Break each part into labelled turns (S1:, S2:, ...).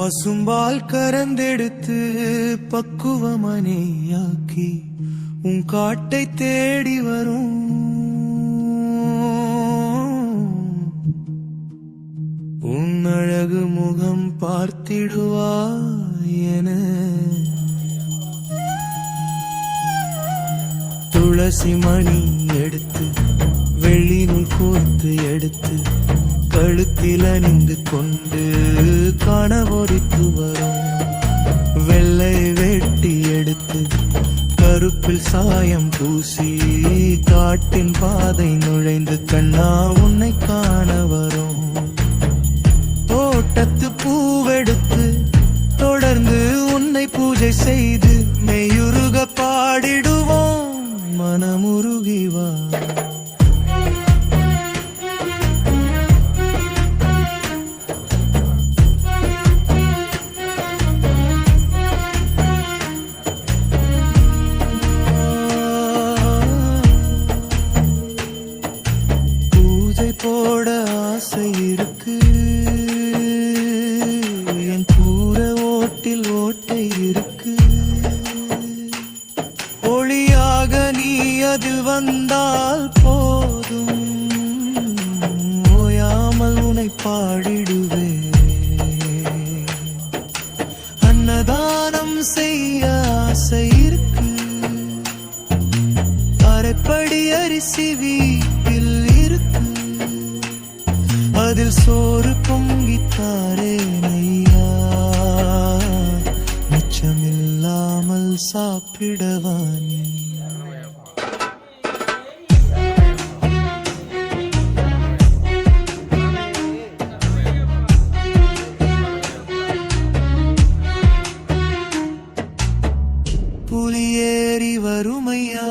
S1: பசும்பால் கறந்தெடுத்து பக்குவமனையாக்கி உன் காட்டை தேடி வரும் உன் அழகு முகம் பார்த்திடுவாய் என துளசி மணி எடுத்து வெள்ளி நூல் கோர்த்து எடுத்து கழுத்தில் அணிந்து கொண்டு காணவொடித்து வரும் வெள்ளை வேட்டி எடுத்து கருப்பில் சாயம் பூசி காட்டின் பாதை நுழைந்து கண்ணா உன்னை காண வரும் தோட்டத்து பூவெடுத்து தொடர்ந்து உன்னை பூஜை செய்து மெய்யுருக பாடிடுவோம் மனமுருகிவா போட ஆசை இருக்கு என் கூற ஓட்டில் ஓட்டை இருக்கு ஒளியாக நீ அதில் வந்தால் போதும் ஓயாமல் உன்னை பாடிடுவே அன்னதானம் செய்ய ஆசை இருக்கு அரைப்படி அரிசி வீட்டில் இருக்கு அதில் சோறு பொங்கித்தாரே நையா மிச்சமில்லாமல் சாப்பிடவானே புலியேறி வறுமையா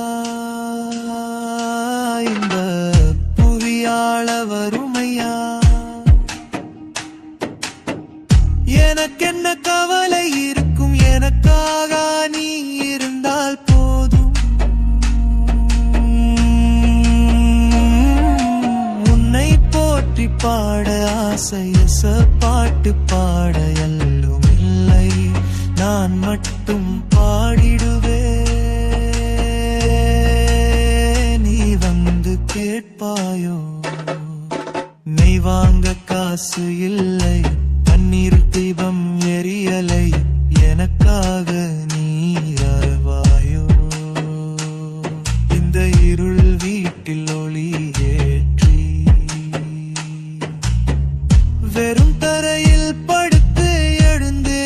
S1: இந்த புவியாள வறுமையா எனக்கென்ன கவலை இருக்கும் எனக்காக நீ இருந்தால் போதும் உன்னை போற்றி பாட ஆசையச பாட்டு பாட எல்லும் இல்லை நான் மட்டும் பாடிடுவே நீ வந்து கேட்பாயோ நெய் வாங்க காசு இல்லை தண்ணீர் தீபம் எரியலை எனக்காக நீர் அருவாயோ இந்த இருள் வீட்டில் ஒளி ஏற்றி வெறும் தரையில் படுத்து எழுந்தே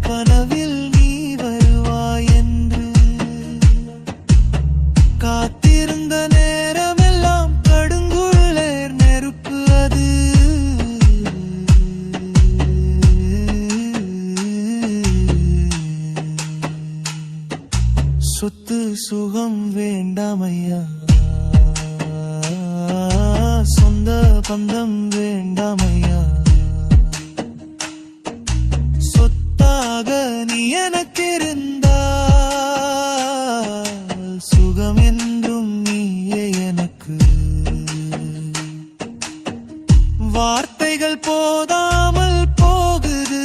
S1: கனவில் நீ வருவாய் என்று காத்திருந்த நேரமெல்லாம் கடுங்குள்ளேர் நெருப்பு அது சொத்து சுகம் வேண்டாமையா சொந்த பந்தம் வேண்டாமையா சொத்தாக நீ எனக்கு இருந்தால் சுகம் என்றும் நீயே எனக்கு வார்த்தைகள் போதாமல் போகுது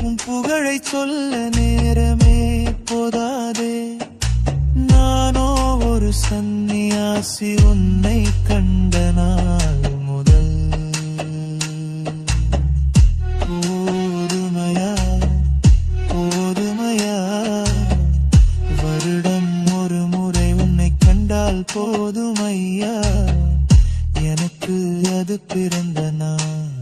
S1: உன் புகழை சொல்ல நேரமே போதாதே நானோ ஒரு சந்நியாசி உன்னை கண்ட நாள் முதல் போதுமையா போதுமையா வருடம் ஒரு முறை உன்னை கண்டால் போதுமையா எனக்கு அது பிறந்த நாள்